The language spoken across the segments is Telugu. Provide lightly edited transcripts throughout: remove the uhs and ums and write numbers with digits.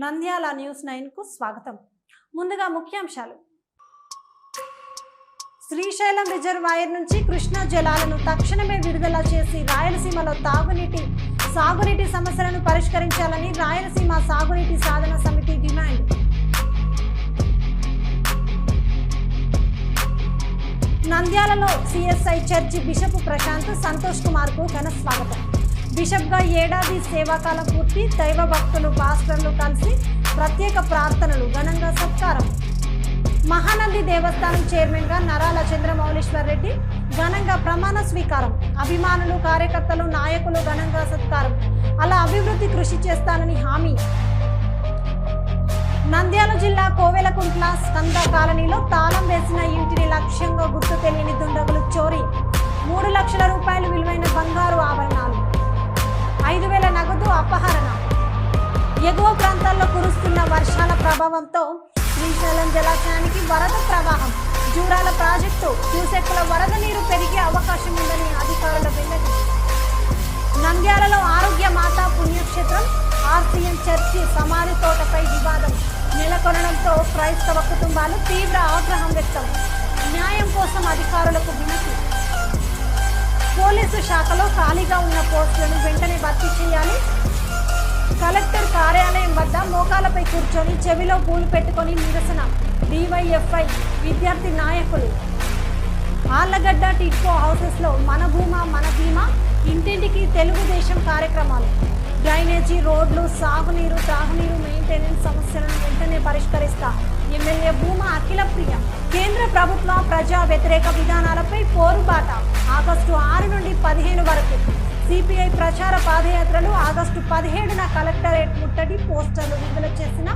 నంద్యాల న్యూస్ 9 కు స్వాగతం. ముందుగా ముఖ్యాంశాలు. శ్రీశైలం రిజర్వాయర్ నుంచి కృష్ణా జలాలను తక్షణమే విడుదల చేసి రాయలసీమలో సాగునీటి సమస్యలను పరిష్కరించాలని రాయలసీమ సాగునీటి సాధన సమితి డిమాండ్. నంద్యాలలో CSI church bishop Prashant Santosh Kumar కు ఘన స్వాగతం. బిషప్గా ఏడాది సేవాకాలం పూర్తి. దైవ భక్తులు పాస్టర్లు కలిసి ప్రత్యేక ప్రార్థనలు. ఘనంగా సత్కారం. మహానంది దేవస్థానం చైర్మన్గా నరాల చంద్రమౌళీశ్వర్ రెడ్డి ఘనంగా ప్రమాణ స్వీకారం. అభిమానులు కార్యకర్తలు నాయకులు ఘనంగా సత్కారం. అలా అభివృద్ధి కృషి చేస్తానని హామీ. నంద్యాల జిల్లా కోవెలకుంట్ల స్కంద కాలనీలో తాళం వేసిన ఇంటిని లక్ష్యంగా గుర్తు తెలియని దుండగులు చోరీ. 3 లక్షల రూపాయలు విలువైన బంగారు ఆభరణాలు, 5,000 నగదు అపహరణ. ఎగువ ప్రాంతాల్లో కురుస్తున్న వర్షాల ప్రభావంతో శ్రీశైలం జలాశయానికి వరద ప్రవాహం. జూరాల ప్రాజెక్టు క్యూసెక్కుల వరద నీరు పెరిగే అవకాశం ఉందని అధికారుల వెల్లడి. నంద్యాలలో ఆరోగ్య మాతా పుణ్యక్షేత్రం ఆర్సీఎం చర్చి సమాధి తోటపై వివాదం నెలకొనడంతో క్రైస్తవ కుటుంబాలు తీవ్ర ఆగ్రహం వ్యక్తం. న్యాయం కోసం అధికారులకు వినతి. పోలీసు శాఖలో ఖాళీగా ఉన్న పోస్టులను వెంటనే భర్తీ చేయాలి. కలెక్టర్ కార్యాలయం వద్ద మోకాలపై కూర్చొని చెవిలో పూలు పెట్టుకొని నిరసన. డివైఎఫ్ఐ విద్యార్థి నాయకులు. ఆళ్లగడ్డ టిట్కో హౌసెస్లో మన భూమా మన బీమా, ఇంటింటికి తెలుగుదేశం కార్యక్రమాలు. డ్రైనేజీ, రోడ్లు, సాగునీరు, తాగునీరు, మెయింటెనెన్స్ సమస్యలను వెంటనే పరిష్కరిస్తా ఎమ్మెల్యే భూమా అఖిల ప్రియ. కేంద్ర ప్రభుత్వ ప్రజా వ్యతిరేక విధానాలపై పోరుబాట. ఆగస్టు 6 నుండి 15 వరకు సిపిఐ ప్రచార పాదయాత్రలు. ఆగస్టు 17న కలెక్టరేట్ ముట్టడి. పోస్టర్లు విడుదల చేసిన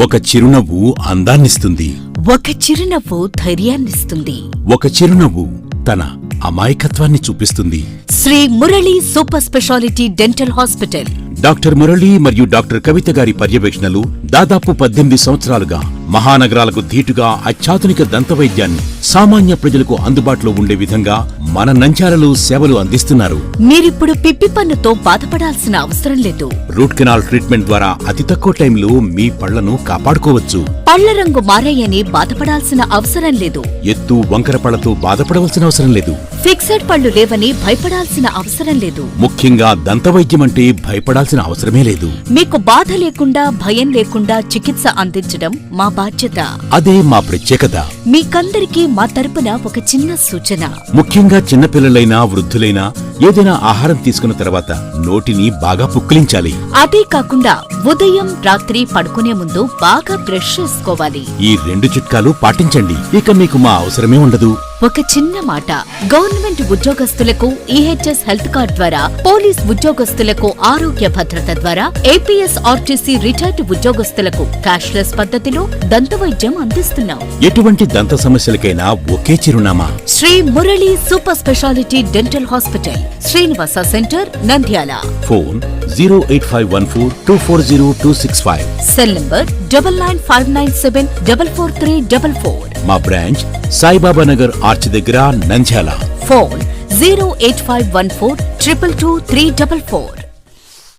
ఒక చిరునవ్వు అందాన్నిస్తుంది, ఒక చిరునవ్వు ధైర్యాన్నిస్తుంది, ఒక చిరునవ్వు తన అమాయకత్వాన్ని చూపిస్తుంది. Shri Murali super speciality dental hospital. Doctor Murali మరియు డాక్టర్ కవిత గారి పర్యవేక్షణలు దాదాపు 18 సంవత్సరాలుగా మహానగరాలకు ధీటుగా అత్యాధునిక దంతవైద్యాన్ని సామాన్య ప్రజలకు అందుబాటులో ఉండే విధంగా మన నంద్యాలలో సేవలు అందిస్తున్నారు. మీరిప్పుడు పిప్పి పన్నుతో బాధపడాల్సిన అవసరం లేదు. రూట్ కెనాల్ ట్రీట్మెంట్ ద్వారా అతి తక్కువ టైంలో మీ పళ్లను కాపాడుకోవచ్చు. పళ్ల రంగు మారాయని బాధపడాల్సిన అవసరం లేదు. ఎత్తు వంకర పళ్లతో బాధపడవలసిన అవసరం లేదు. ఫిక్సెడ్ పళ్లు లేవని భయపడాల్సిన అవసరం లేదు. ముఖ్యంగా దంతవైద్యం అంటే భయపడాల్సిన అవసరమే లేదు. మీకు బాధ లేకుండా భయం లేకుండా చికిత్స అందించడం మా బాధ్యత. అదే మా ప్రత్యేకత. మీకందరికీ మా తరపున ఒక చిన్న సూచన. ముఖ్యంగా చిన్నపిల్లలైనా వృద్ధులైనా ఏదైనా ఆహారం తీసుకున్న తర్వాత నోటిని బాగా పుక్కిలించాలి. అదే కాకుండా ఉదయం రాత్రి పడుకునే ముందు బాగా బ్రష్ చేసుకోవాలి. ఈ 2 చిట్కాలు పాటించండి, ఇక మీకు మా అవసరమే ఉండదు. ఒక చిన్న మాట. గవర్నమెంట్ ఉద్యోగస్తులకు ఈహెచ్ఎస్ హెల్త్ కార్డ్ ద్వారా, పోలీస్ ఉద్యోగస్తులకు ఆరోగ్య భద్రత ద్వారా, ఏపీఎస్ ఆర్టీసీ రిటైర్డ్ ఉద్యోగస్తులకు క్యాష్లెస్ పద్ధతిలో దంతవైద్యం అందిస్తున్నాం. ఎటువంటి దంత సమస్యలకైనా ఒకే చిరునామా. Shri Murali super speciality dental hospital, Srinivasa centre, Nandyal. Phone 08514240265. Cell number 9959744344. మా బ్రాంచ్ సాయిబాబా నగర్ ఆర్చ్ దగ్గర, నంద్యాల. ఫోన్ 08514222344.